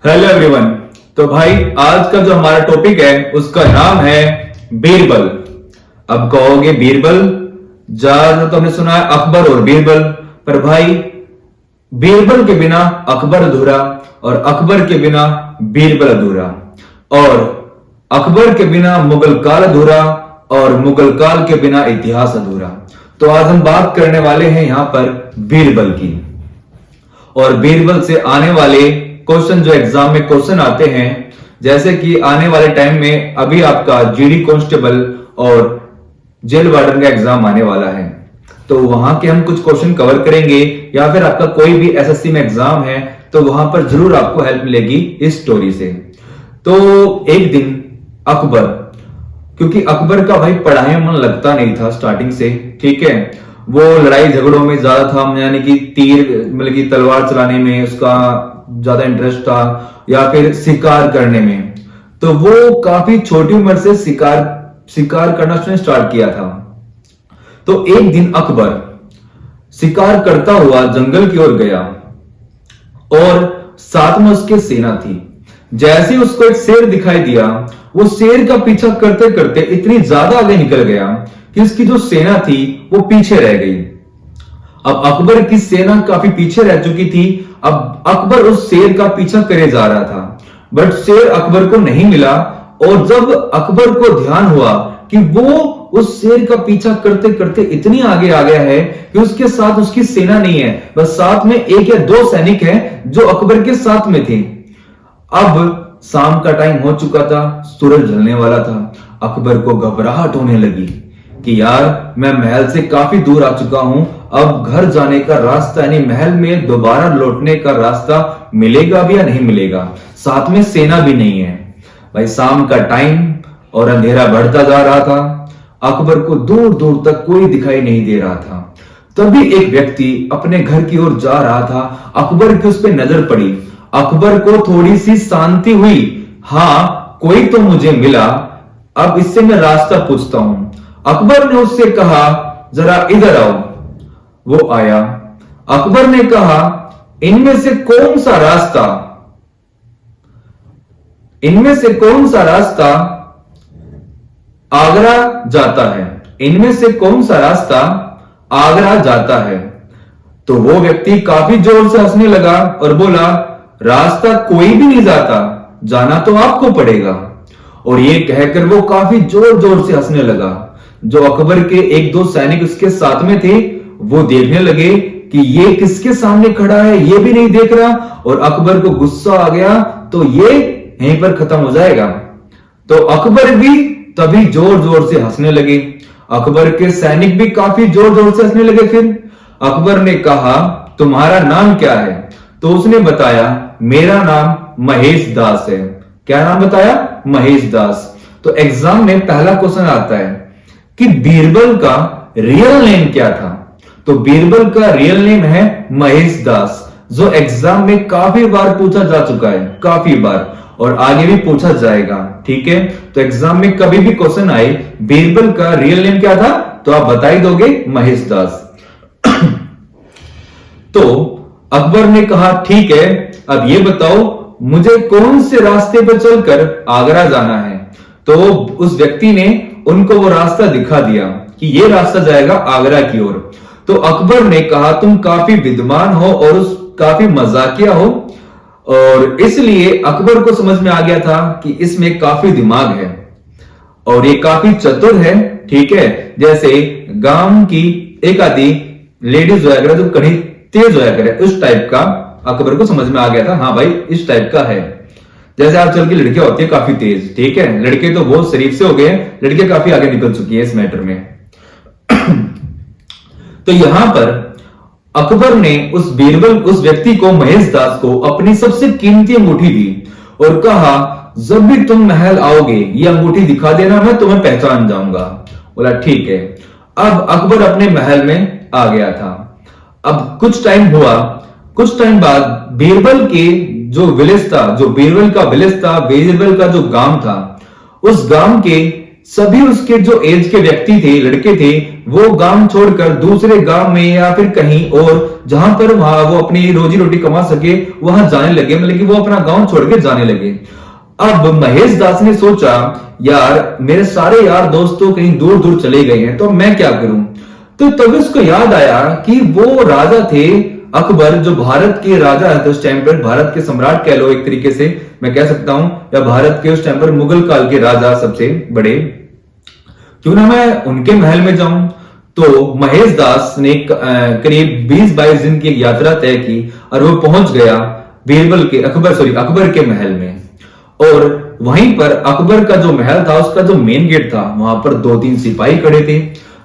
Hello everyone. तो भाई आज का जो हमारा टॉपिक है उसका नाम है बीरबल। अब कहोगे बीरबल, ज्यादा तो हमने सुना है अकबर और बीरबल, पर भाई बीरबल के बिना अकबर अधूरा और अकबर के बिना बीरबल अधूरा और अकबर के बिना मुगल काल अधूरा और मुगल काल के बिना इतिहास अधूरा। तो आज हम बात करने वाले हैं यहां पर बीरबल की और बीरबल से आने वाले क्वेश्चन जो एग्जाम में क्वेश्चन आते हैं, जैसे कि आने वाले टाइम में अभी आपका जीडी कांस्टेबल और जेल वार्डन का एग्जाम आने वाला है, तो वहां के हम कुछ क्वेश्चन कवर करेंगे या फिर आपका कोई भी एसएससी में एग्जाम है तो वहां पर जरूर आपको हेल्प मिलेगी इस स्टोरी से। तो एक दिन अकबर, क्योंकि अकबर का भाई पढ़ाई में मन लगता नहीं था स्टार्टिंग से, ठीक है, वो लड़ाई झगड़ों में ज्यादा था, यानी कि तीर मतलब कि तलवार चलाने में उसका ज्यादा इंटरेस्ट था या फिर शिकार करने में। तो वो काफी छोटी उम्र से शिकार करना उसने स्टार्ट किया था। तो एक दिन अकबर शिकार करता हुआ जंगल की ओर गया और साथ में उसके सेना थी। जैसे ही उसको एक शेर दिखाई दिया, वो शेर का पीछा करते करते इतनी ज्यादा आगे निकल गया कि उसकी जो सेना थी वो पीछे रह गई। अब अकबर की सेना काफी पीछे रह चुकी थी। अब अकबर उस शेर का पीछा करे जा रहा था, बट शेर अकबर को नहीं मिला। और जब अकबर को ध्यान हुआ कि वो उस शेर का पीछा करते करते इतनी आगे आ गया है कि उसके साथ उसकी सेना नहीं है, बस साथ में एक या दो सैनिक हैं जो अकबर के साथ में थे। अब शाम का टाइम हो चुका था, सूरज ढलने वाला था। अकबर को घबराहट होने लगी कि यार मैं महल से काफी दूर आ चुका हूं, अब घर जाने का रास्ता यानी महल में दोबारा लौटने का रास्ता मिलेगा भी या नहीं मिलेगा, साथ में सेना भी नहीं है। भाई शाम का टाइम और अंधेरा बढ़ता जा रहा था। अकबर को दूर दूर तक कोई दिखाई नहीं दे रहा था। तभी एक व्यक्ति अपने घर की ओर जा रहा था। अकबर की उस पर नजर पड़ी। अकबर को थोड़ी सी शांति हुई, हाँ कोई तो मुझे मिला, अब इससे मैं रास्ता पूछता हूं। अकबर ने उससे कहा जरा इधर आओ। वो आया। अकबर ने कहा इनमें से कौन सा रास्ता आगरा जाता है? इनमें से कौन सा रास्ता आगरा जाता है? तो वो व्यक्ति काफी जोर से हंसने लगा और बोला रास्ता कोई भी नहीं जाता, जाना तो आपको पड़ेगा। और ये कहकर वो काफी जोर जोर से हंसने लगा। जो अकबर के एक दो सैनिक उसके साथ में थे वो देखने लगे कि ये किसके सामने खड़ा है, ये भी नहीं देख रहा, और अकबर को गुस्सा आ गया तो ये यहीं पर खत्म हो जाएगा। तो अकबर भी तभी जोर जोर से हंसने लगे। अकबर के सैनिक भी काफी जोर जोर से हंसने लगे। फिर अकबर ने कहा तुम्हारा नाम क्या है? तो उसने बताया मेरा नाम महेश दास है। क्या नाम बताया? महेश दास। तो एग्जाम में पहला क्वेश्चन आता है कि बीरबल का रियल नेम क्या था? तो बीरबल का रियल नेम है महेश दास, जो एग्जाम में काफी बार पूछा जा चुका है, काफी बार, और आगे भी पूछा जाएगा, ठीक है। तो एग्जाम में कभी भी क्वेश्चन आए बीरबल का रियल नेम क्या था तो आप बता ही दोगे महेश दास। तो अकबर ने कहा ठीक है, अब ये बताओ मुझे कौन से रास्ते पर चलकर आगरा जाना है? तो उस व्यक्ति ने उनको वो रास्ता दिखा दिया कि ये रास्ता जाएगा आगरा की ओर। तो अकबर ने कहा तुम काफी विद्वान हो और काफी मजाकिया हो, और इसलिए अकबर को समझ में आ गया था कि इसमें काफी दिमाग है और ये काफी चतुर है, ठीक है। जैसे गांव की एक आधी लेडीज होया करे जो कहीं तेज होया करे, उस टाइप का अकबर को समझ में आ गया था, हाँ भाई इस टाइप का है। जैसे आजकल की लड़कियां होती है काफी तेज, ठीक है, लड़के तो बहुत शरीफ से हो गए हैं, लड़कियां काफी आगे निकल चुकी है इस मैटर में। तो यहां पर अकबर ने उस व्यक्ति को, महेश दास को, अपनी सबसे कीमती अंगूठी दी और कहा जब भी तुम महल आओगे ये अंगूठी दिखा देना, मैं तुम्हें पहचान जाऊंगा। बोला ठीक है। अब अकबर अपने महल में आ गया था। अब कुछ टाइम हुआ, कुछ टाइम बाद बीरबल के जो विलेज था, जो बीरबल का विलेज था, बीरबल का जो गांव था, उस गांव के सभी उसके जो एज के व्यक्ति थे, लड़के थे, वो गांव छोड़कर दूसरे गांव में या फिर कहीं और जहां पर वहां वो अपनी रोजी रोटी कमा सके वहां जाने लगे, मतलब कि वो अपना गांव छोड़ के जाने लगे। अब महेश दास ने सोचा, यार मेरे सारे यार दोस्त तो कहीं दूर दूर चले गए हैं, तो मैं क्या करूं। तो तभी उसको याद आया कि वो राजा थे अकबर, जो भारत के राजा है उस टाइम पर, भारत के सम्राट कह लो एक तरीके से मैं कह सकता हूं, या भारत के उस टाइम पर मुगल काल के राजा सबसे बड़े। क्यों ना मैं उनके महल में जाऊं। तो महेश दास ने करीब 20-22 दिन की यात्रा तय की और वो पहुंच गया अकबर के महल में। और वहीं पर अकबर का जो महल था, उसका जो मेन गेट था, वहां पर 2-3 सिपाही खड़े थे।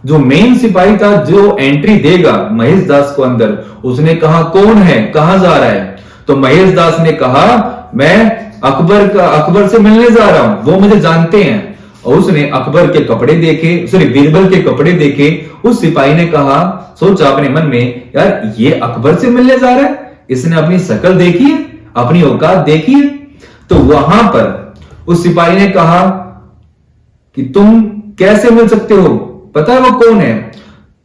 जो मेन सिपाही था, जो एंट्री देगा महेश दास को अंदर, उसने कहा कौन है, कहां जा रहा है। तो महेश दास ने कहा मैं अकबर से मिलने जा रहा हूं, वो मुझे जानते हैं। और उसने अकबर के कपड़े देखे, सॉरी बीरबल के कपड़े देखे। उस सिपाही ने कहा, सोचा अपने मन में, यार ये अकबर से मिलने जा रहा है, इसने अपनी शक्ल देखी है, अपनी औकात देखी है। तो वहां पर उस सिपाही ने कहा कि तुम कैसे मिल सकते हो, पता है वो कौन है।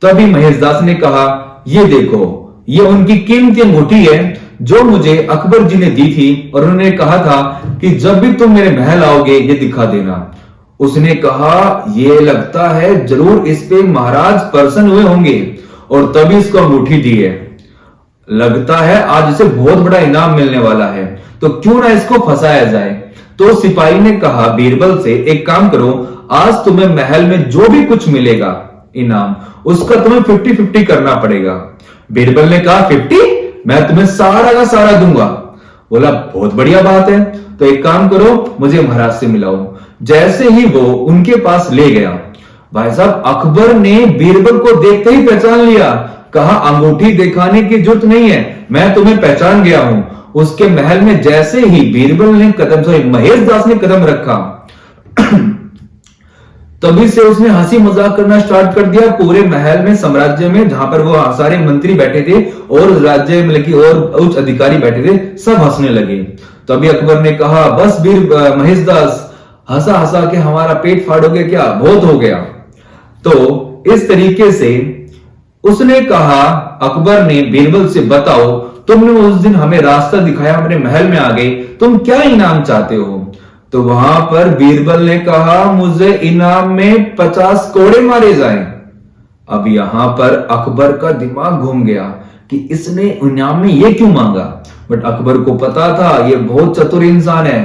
तभी महेश दास ने कहा, ये देखो, ये उनकी कीमती अंगूठी है जो मुझे अकबर जी ने दी थी, और उन्होंने कहा था कि जब भी तुम मेरे महल आओगे ये दिखा देना। उसने कहा, ये लगता है जरूर इस पे महाराज प्रसन्न हुए होंगे और तभी इसको अंगूठी दी है। लगता है आज इसे बहुत बड़ा इनाम मिलने वाला है, तो क्यों ना इसको फंसाया जाए। तो सिपाही ने कहा बीरबल से, एक काम करो, आज तुम्हें महल में जो भी कुछ मिलेगा इनाम, उसका तुम्हें 50-50 करना पड़ेगा। बीरबल ने कहा 50? मैं तुम्हें सारा का सारा दूंगा। बोला बहुत बढ़िया बात है, तो एक काम करो, मुझे महाराज से मिलाओ। जैसे ही वो उनके पास ले गया, भाई साहब अकबर ने बीरबल को देखते ही पहचान लिया। कहा अंगूठी दिखाने की जरूरत नहीं है, मैं तुम्हें पहचान गया हूं। उसके महल में जैसे ही बीरबल ने महेश दास ने कदम रखा तभी से उसने हंसी मजाक करना स्टार्ट कर दिया। पूरे महल में, साम्राज्य में, जहां पर वो सारे मंत्री बैठे थे और राज्य मतलब कि और उच्च अधिकारी बैठे थे, सब हंसने लगे। तभी अकबर ने कहा, बस महेश दास, हंसा हंसा के हमारा पेट फाड़ोगे क्या, बहुत हो गया। तो इस तरीके से उसने कहा, अकबर ने बीरबल से, बताओ तुमने उस दिन हमें रास्ता दिखाया, हमारे महल में आ गए, तुम क्या इनाम चाहते हो। तो वहां पर बीरबल ने कहा, मुझे इनाम में 50 कोड़े मारे जाएं। अब यहां पर अकबर का दिमाग घूम गया कि इसने इनाम में ये क्यों मांगा। बट अकबर को पता था ये बहुत चतुर इंसान है,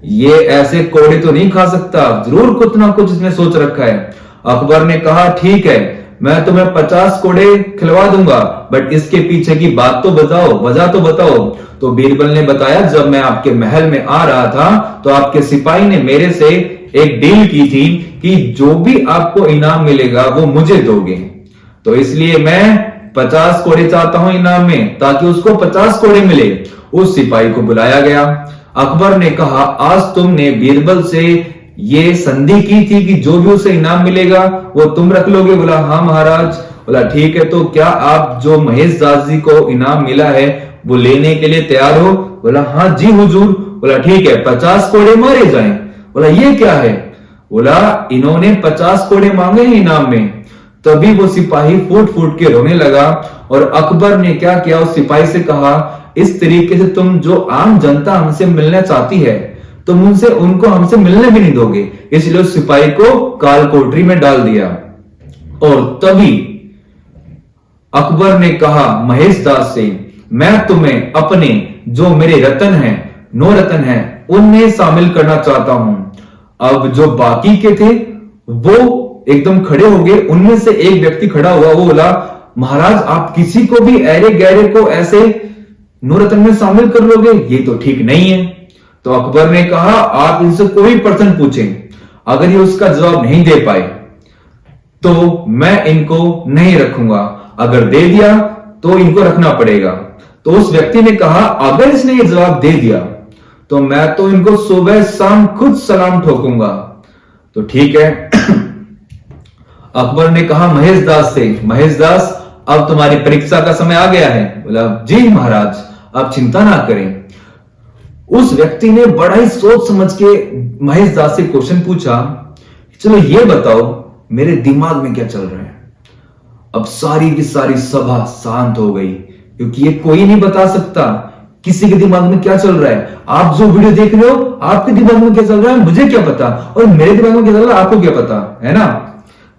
ये ऐसे कोड़े तो नहीं खा सकता, जरूर कुछ ना कुछ इसने सोच रखा है। अकबर ने कहा, ठीक है, मैं तुम्हें 50 कोड़े खिलवा दूंगा, बट इसके पीछे की बात तो बताओ, वजह तो बताओ। तो बीरबल ने बताया, जब मैं आपके महल में आ रहा था तो आपके सिपाही ने मेरे से एक डील की थी कि जो भी आपको इनाम मिलेगा वो मुझे दोगे, तो इसलिए मैं 50 कोड़े चाहता हूं इनाम में, ताकि उसको 50 कोड़े मिले। उस सिपाही को बुलाया गया। अकबर ने कहा, आज तुमने बीरबल से ये संधि की थी कि जो भी उसे इनाम मिलेगा वो तुम रख लोगे। बोला हाँ महाराज। बोला ठीक है, तो क्या आप जो महेश दास जी को इनाम मिला है वो लेने के लिए तैयार हो। बोला हाँ जी हुजूर। बोला ठीक है, 50 कोड़े मारे जाएं। बोला ये क्या है। बोला इन्होंने 50 कोड़े मांगे हैं इनाम में। तभी वो सिपाही फूट फूट के रोने लगा। और अकबर ने क्या किया, उस सिपाही से कहा, इस तरीके से तुम जो आम जनता हमसे मिलना चाहती है तुम उनको हमसे मिलने भी नहीं दोगे। इसलिए उस सिपाही को काल कोठरी में डाल दिया। और तभी अकबर ने कहा महेश दास से, मैं तुम्हें अपने जो मेरे रतन हैं, 9 रतन हैं, उनमें शामिल करना चाहता हूं। अब जो बाकी के थे वो एकदम खड़े हो गए। उनमें से एक व्यक्ति खड़ा हुआ, वो बोला महाराज आप किसी को भी ऐरे गैरे को ऐसे 9 रतन में शामिल कर लोगे, ये तो ठीक नहीं है। तो अकबर ने कहा, आप इनसे कोई प्रश्न पूछें, अगर ये उसका जवाब नहीं दे पाए तो मैं इनको नहीं रखूंगा, अगर दे दिया तो इनको रखना पड़ेगा। तो उस व्यक्ति ने कहा, अगर इसने ये जवाब दे दिया तो मैं तो इनको सुबह शाम खुद सलाम ठोकूंगा। तो ठीक है। अकबर ने कहा महेश दास से, महेश दास अब तुम्हारी परीक्षा का समय आ गया है। बोला जी महाराज, आप चिंता ना करें। उस व्यक्ति ने बड़ा ही सोच समझ के महेश दास से क्वेश्चन पूछा, चलो ये बताओ मेरे दिमाग में क्या चल रहा है। अब सारी की सारी सभा शांत हो गई, क्योंकि ये कोई नहीं बता सकता किसी के दिमाग में क्या चल रहा है। आप जो वीडियो देख रहे हो आपके दिमाग में क्या चल रहा है मुझे क्या पता, और मेरे दिमाग में क्या चल रहा है आपको क्या पता, है ना।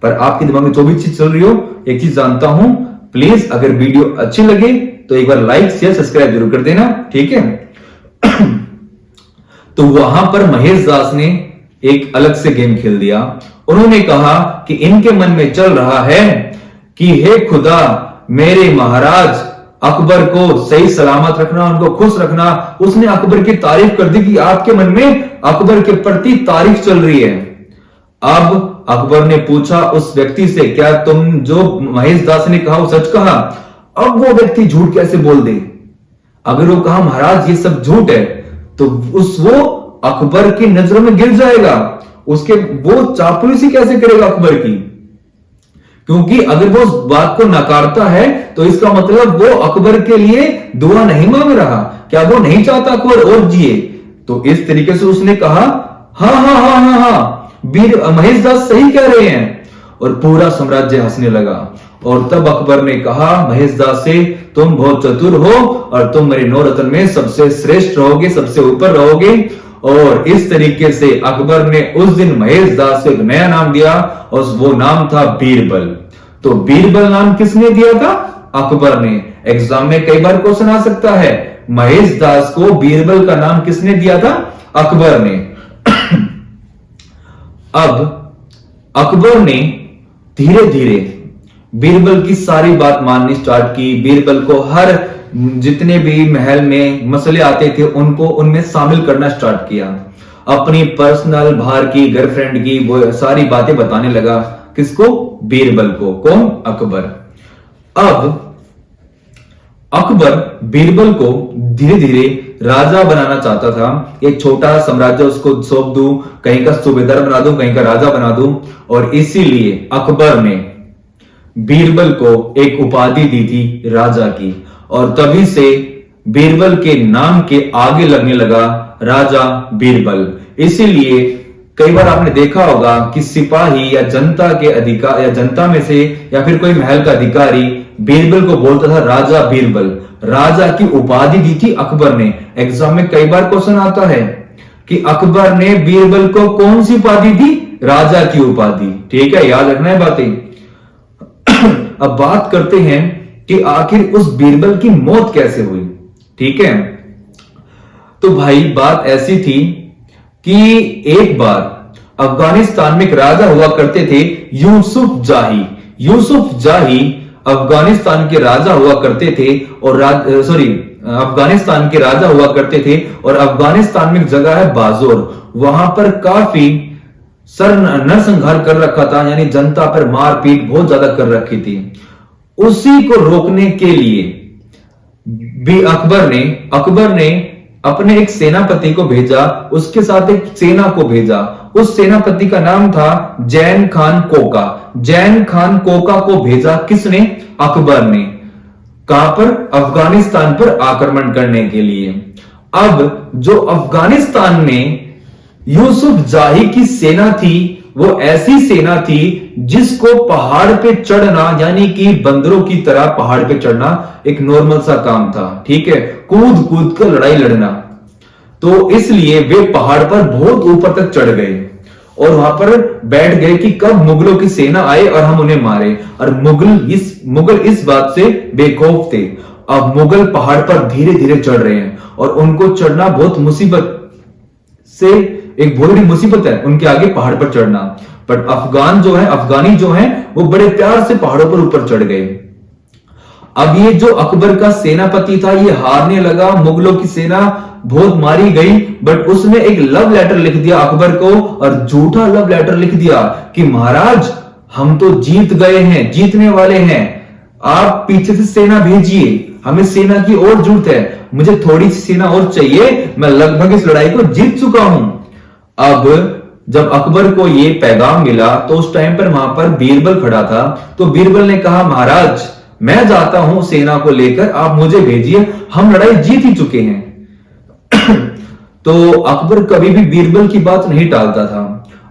पर आपके दिमाग में जो भी चीज चल रही हो, एक चीज जानता हूं, प्लीज अगर वीडियो अच्छी लगे तो एक बार लाइक शेयर सब्सक्राइब जरूर कर देना, ठीक है। तो वहां पर महेश दास ने एक अलग से गेम खेल दिया। उन्होंने कहा कि इनके मन में चल रहा है कि हे खुदा, मेरे महाराज अकबर को सही सलामत रखना, उनको खुश रखना। उसने अकबर की तारीफ कर दी कि आपके मन में अकबर के प्रति तारीफ चल रही है। अब अकबर ने पूछा उस व्यक्ति से, क्या तुम जो महेश दास ने कहा वो सच कहा? अब वो व्यक्ति झूठ कैसे बोल दे? अगर वो कहा महाराज ये सब झूठ है, तो वो अकबर की नजरों में गिर जाएगा, उसके वो चापलूसी कैसे करेगा अकबर की? क्योंकि अगर वो उस बात को नकारता है तो इसका मतलब वो अकबर के लिए दुआ नहीं मांग रहा। क्या वो नहीं चाहता अकबर और जिए? तो इस तरीके से उसने कहा हाँ हाँ हाँ हाँ हाँ, वीर महेश दास सही कह रहे हैं। और पूरा साम्राज्य हंसने लगा। और तब अकबर ने कहा महेश दास से, तुम बहुत चतुर हो और तुम मेरे 9 रत्न में सबसे श्रेष्ठ रहोगे, सबसे ऊपर रहोगे। और इस तरीके से अकबर ने उस दिन महेश दास को एक नया नाम दिया और वो नाम था बीरबल। तो बीरबल नाम किसने दिया था? अकबर ने। एग्जाम में कई बार क्वेश्चन आ सकता है, महेश दास को बीरबल का नाम किसने दिया था? अकबर ने। अब अकबर ने धीरे धीरे बीरबल की सारी बात माननी स्टार्ट की। बीरबल को हर जितने भी महल में मसले आते थे उनको उनमें शामिल करना स्टार्ट किया। अपनी पर्सनल बाहर की गर्लफ्रेंड की वो सारी बातें बताने लगा। किसको? बीरबल को। कौन? अकबर। अब अकबर बीरबल को धीरे धीरे राजा बनाना चाहता था। एक छोटा साम्राज्य उसको सौंप दूं, कहीं का सूबेदार बना दूं, कहीं का राजा बना दूं। और इसीलिए अकबर ने बीरबल को एक उपाधि दी थी राजा की। और तभी से बीरबल के नाम के आगे लगने लगा राजा बीरबल। इसीलिए कई बार आपने देखा होगा कि सिपाही या जनता के अधिकार या जनता में से या फिर कोई महल का अधिकारी बीरबल को बोलता था राजा बीरबल। राजा की उपाधि दी थी अकबर ने। एग्जाम में कई बार क्वेश्चन आता है कि अकबर ने बीरबल को कौन सी उपाधि दी? राजा की उपाधि। ठीक है, याद रखना है बातें। अब बात करते हैं कि आखिर उस बीरबल की मौत कैसे हुई। ठीक है, तो भाई बात ऐसी थी कि एक बार अफगानिस्तान में एक राजा हुआ करते थे यूसुफ जाही। यूसुफ जाही अफगानिस्तान के राजा हुआ करते थे और अफगानिस्तान के राजा हुआ करते थे। और अफगानिस्तान में एक जगह है बाजोर, वहां पर काफी नरसंहार कर रखा था, यानी जनता पर मारपीट बहुत ज्यादा कर रखी थी। उसी को रोकने के लिए भी अकबर ने अपने एक सेनापति को भेजा, उसके साथ एक सेना को भेजा। उस सेनापति का नाम था जैन खान कोका। जैन खान कोका को भेजा किसने? अकबर ने। कहां पर? अफगानिस्तान पर आक्रमण करने के लिए। अब जो अफगानिस्तान में यूसुफ जाही की सेना थी वो ऐसी सेना थी जिसको पहाड़ पे चढ़ना, यानी कि बंदरों की तरह पहाड़ पे चढ़ना एक नॉर्मल सा काम था। ठीक है, कूद कूद कर लड़ाई लड़ना। तो इसलिए वे पहाड़ पर बहुत ऊपर तक चढ़ गए और वहां पर बैठ गए कि कब मुगलों की सेना आए और हम उन्हें मारे। और मुगल इस बात से बेखौफ थे। अब मुगल पहाड़ पर धीरे धीरे चढ़ रहे हैं और उनको चढ़ना बहुत मुसीबत से एक बहुत बड़ी मुसीबत है उनके आगे पहाड़ पर चढ़ना। पर अफगानी जो है वो बड़े प्यार से पहाड़ों पर ऊपर चढ़ गए। अब ये जो अकबर का सेनापति था ये हारने लगा, मुगलों की सेना बहुत मारी गई। बट उसने एक लव लेटर लिख दिया अकबर को, और झूठा लव लेटर लिख दिया कि महाराज हम तो जीत गए हैं, जीतने वाले हैं, आप पीछे से सेना भेजिए, हमें सेना की और जरूरत है, मुझे थोड़ी सी सेना और चाहिए, मैं लगभग इस लड़ाई को जीत चुका हूं। अब जब अकबर को ये पैगाम मिला तो उस टाइम पर वहां पर बीरबल खड़ा था। तो बीरबल ने कहा महाराज मैं जाता हूं सेना को लेकर, आप मुझे भेजिए, हम लड़ाई जीत ही चुके हैं। तो अकबर कभी भी बीरबल की बात नहीं टालता था।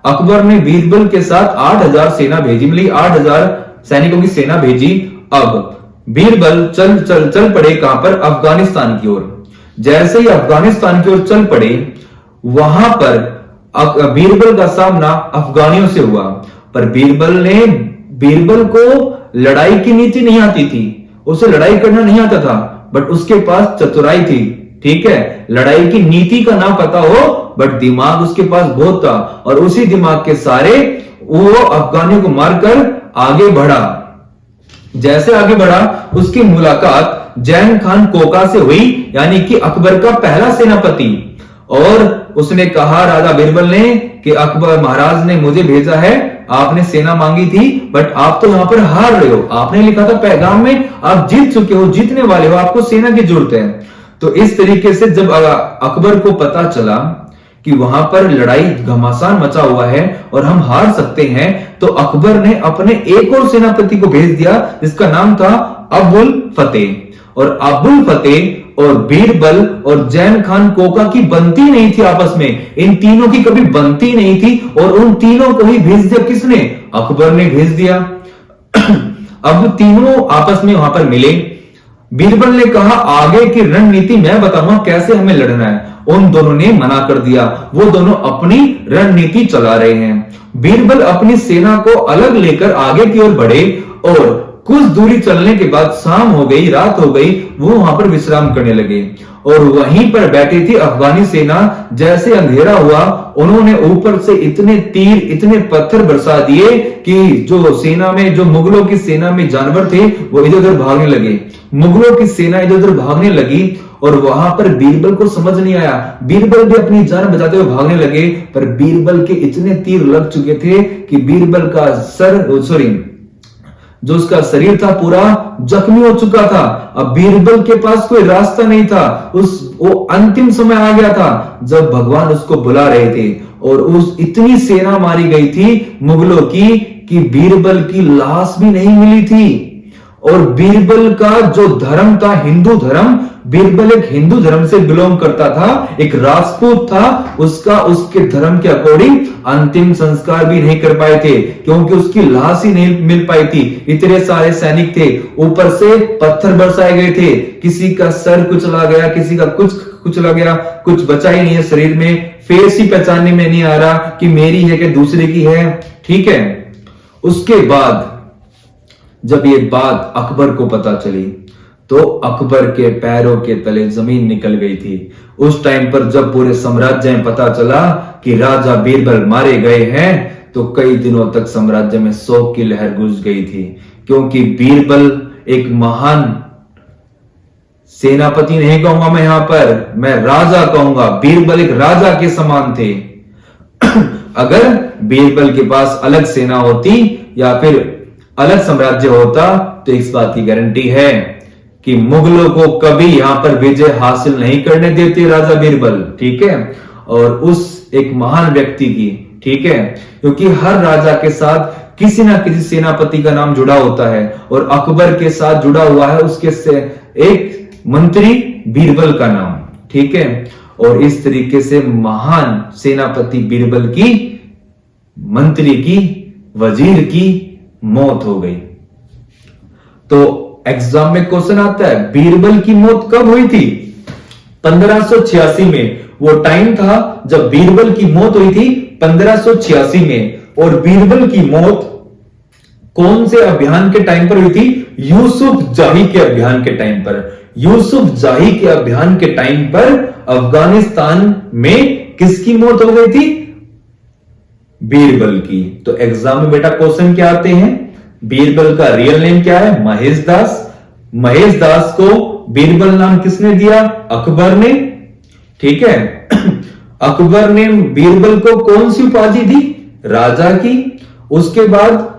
अकबर ने बीरबल के साथ 8,000 सेना भेजी, मतलब 8,000 सैनिकों की सेना भेजी। अब बीरबल चल पड़े कहां पर? अफगानिस्तान की ओर। जैसे ही अफगानिस्तान की ओर चल पड़े, वहां पर बीरबल का सामना अफगानियों से हुआ। पर बीरबल को लड़ाई की नीति नहीं आती थी, उसे लड़ाई करना नहीं आता था, बट उसके पास चतुराई थी। ठीक है, लड़ाई की नीति का ना पता हो, बट दिमाग उसके पास बहुत था, और उसी दिमाग के सारे वो अफगानियों को मारकर आगे बढ़ा। जैसे आगे बढ़ा, उसकी मुलाकात जैन खान कोका से हुई, यानी कि अकबर का पहला सेनापति। और उसने कहा राजा बीरबल ने कि अकबर महाराज ने मुझे भेजा है, आपने सेना मांगी थी, बट आप तो यहां पर हार रहे हो। आपने लिखा था पैगाम में, आप जीत चुके हो, जीतने वाले हो, आपको सेना की जरूरत है। तो इस तरीके से जब अकबर को पता चला कि वहां पर लड़ाई घमासान मचा हुआ है और हम हार सकते हैं, तो अकबर ने अपने एक और सेनापति को भेज दिया, जिसका नाम था अबुल फतेह। और अबुल फतेह और बीरबल और जैन खान कोका की बनती नहीं थी आपस में, इन तीनों की कभी बनती नहीं थी, और उन तीनों को ही भेज दिया किसने? अकबर ने भेज दिया। अब तीनों आपस में वहां पर मिले। बीरबल ने कहा आगे की रणनीति मैं बताऊंगा कैसे हमें लड़ना है। उन दोनों ने मना कर दिया, वो दोनों अपनी रणनीति चला रहे हैं। बीरबल अपनी सेना को अलग लेकर आगे की ओर बढ़े, और कुछ दूरी चलने के बाद शाम हो गई, रात हो गई, वो वहां पर विश्राम करने लगे। और वहीं पर बैठी थी अफगानी सेना। जैसे अंधेरा हुआ, उन्होंने ऊपर से इतने तीर, इतने पत्थर बरसा दिए कि जो सेना में, जो मुगलों की सेना में जानवर थे, वो इधर उधर भागने लगे। मुगलों की सेना इधर उधर भागने लगी, और वहां पर बीरबल को समझ नहीं आया। बीरबल भी अपनी जान बचाते हुए भागने लगे, पर बीरबल के इतने तीर लग चुके थे कि बीरबल का जो उसका शरीर था पूरा जख्मी हो चुका था। अब बीरबल के पास कोई रास्ता नहीं था। वो अंतिम समय आ गया था जब भगवान उसको बुला रहे थे, और उस इतनी सेना मारी गई थी मुगलों की कि बीरबल की लाश भी नहीं मिली थी। और बीरबल का जो धर्म था, हिंदू धर्म, बीरबल एक हिंदू धर्म से बिलोंग करता था, एक राजपूत था, उसके धर्म के अकॉर्डिंग अंतिम संस्कार भी नहीं कर पाए थे, क्योंकि उसकी लाश ही नहीं मिल पाई थी। इतने सारे सैनिक थे, ऊपर से पत्थर बरसाए गए थे, किसी का सर कुचला गया, किसी का कुछ कुचला गया, कुछ बचा ही नहीं है शरीर में। फेस ही पहचानने में नहीं आ रहा कि मेरी है कि दूसरे की है। ठीक है, उसके बाद जब ये बात अकबर को पता चली, तो अकबर के पैरों के तले जमीन निकल गई थी। उस टाइम पर जब पूरे साम्राज्य में पता चला कि राजा बीरबल मारे गए हैं, तो कई दिनों तक साम्राज्य में शोक की लहर गूंज गई थी, क्योंकि बीरबल एक महान सेनापति नहीं कहूंगा मैं, यहां पर मैं राजा कहूंगा। बीरबल एक राजा के समान थे। अगर बीरबल के पास अलग सेना होती या फिर अलग साम्राज्य होता, तो इस बात की गारंटी है कि मुगलों को कभी यहां पर विजय हासिल नहीं करने देते राजा बीरबल। ठीक है, और उस एक महान व्यक्ति की, ठीक है, क्योंकि हर राजा के साथ किसी ना किसी सेनापति का नाम जुड़ा होता है, और अकबर के साथ जुड़ा हुआ है उसके से एक मंत्री बीरबल का नाम। ठीक है, और इस तरीके से महान सेनापति बीरबल की, मंत्री की, वजीर की मौत हो गई। तो एग्जाम में क्वेश्चन आता है बीरबल की मौत कब हुई थी? 1586 में। वो टाइम था जब बीरबल की मौत हुई थी 1586 में। और बीरबल की मौत कौन से अभियान के टाइम पर हुई थी? यूसुफ जाही के अभियान के टाइम पर। यूसुफ जाही के अभियान के टाइम पर अफगानिस्तान में किसकी मौत हो गई थी? बीरबल की। तो एग्जाम में बेटा क्वेश्चन क्या आते हैं? बीरबल का रियल नेम क्या है? महेश दास। महेश दास को बीरबल नाम किसने दिया? अकबर ने। ठीक है, अकबर ने बीरबल को कौन सी उपाधि दी? राजा की। उसके बाद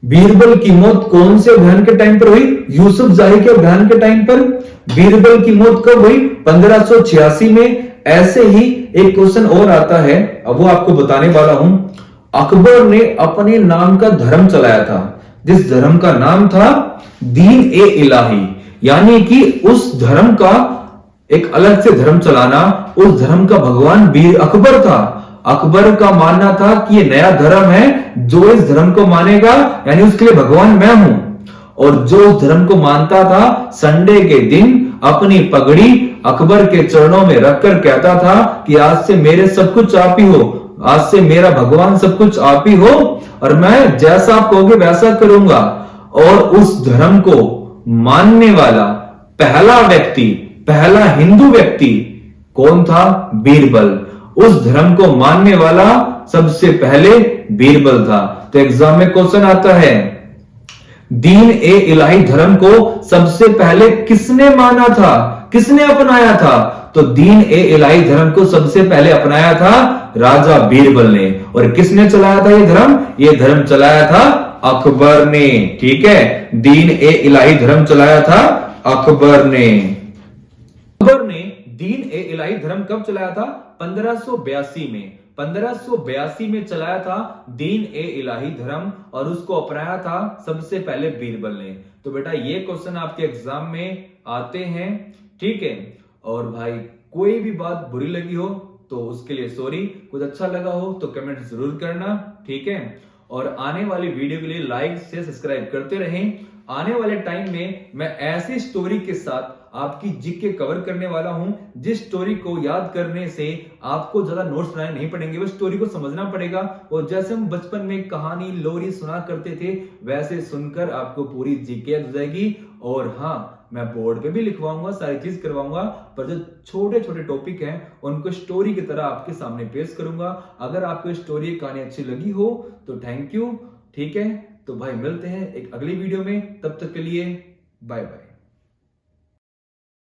बीरबल की मौत कौन से अभियान के टाइम पर हुई? यूसुफ जाही के अभियान के टाइम पर। बीरबल की मौत कब हुई? 1586 में। ऐसे ही एक क्वेश्चन और आता है, अब वो आपको बताने वाला हूं। अकबर ने अपने नाम का धर्म चलाया था, जिस धर्म का नाम था दीन ए इलाही, यानी कि उस धर्म का एक अलग से धर्म चलाना। उस धर्म का भगवान बीर अकबर था। अकबर का मानना था कि ये नया धर्म है, जो इस धर्म को मानेगा यानी उसके लिए भगवान मैं हूं। और जो उस धर्म को मानता था, संडे के दिन अपनी पगड़ी अकबर के चरणों में रखकर कहता था कि आज से मेरे सब कुछ आप ही हो, आज से मेरा भगवान सब कुछ आप ही हो, और मैं जैसा आप कहोगे वैसा करूंगा। और उस धर्म को मानने वाला पहला व्यक्ति, पहला हिंदू व्यक्ति कौन था? बीरबल। उस धर्म को मानने वाला सबसे पहले बीरबल था। तो एग्जाम में क्वेश्चन आता है, दीन ए इलाही धर्म को सबसे पहले किसने माना था, किसने अपनाया था? तो दीन ए इलाही धर्म को सबसे पहले अपनाया था राजा बीरबल ने। और किसने चलाया था ये धर्म? ये धर्म चलाया था अकबर ने। ठीक है, दीन ए इलाही धर्म चलाया था अकबर ने। अकबर ने दीन ए इलाही धर्म कब चलाया था? 1582 में। 1582 में चलाया था दीन ए इलाही धर्म, और उसको अपनाया था सबसे पहले बीरबल ने। तो बेटा ये क्वेश्चन आपके एग्जाम में आते हैं। ठीक है, और भाई कोई भी बात बुरी लगी हो तो उसके लिए सॉरी, कुछ अच्छा लगा हो तो कमेंट जरूर करना। ठीक है, और आने वाली वीडियो के लिए लाइक से सब्सक्राइब करते रहें। आने वाले टाइम में मैं ऐसी स्टोरी के साथ आपकी जीके कवर करने वाला हूं, जिस स्टोरी को याद करने से आपको ज्यादा नोट्स बनाने नहीं पड़ेंगे, बस स्टोरी को समझना पड़ेगा। और जैसे हम बचपन में कहानी लोरी सुना करते थे, वैसे सुनकर आपको पूरी जीके याद हो जाएगी। और हाँ, मैं बोर्ड पे भी लिखवाऊंगा, सारी चीज करवाऊंगा, पर जो छोटे छोटे टॉपिक हैं उनको स्टोरी की तरह आपके सामने पेश करूंगा। अगर आपको स्टोरी कहानी अच्छी लगी हो तो थैंक यू। ठीक है, तो भाई मिलते हैं एक अगली वीडियो में, तब तक के लिए बाय बाय।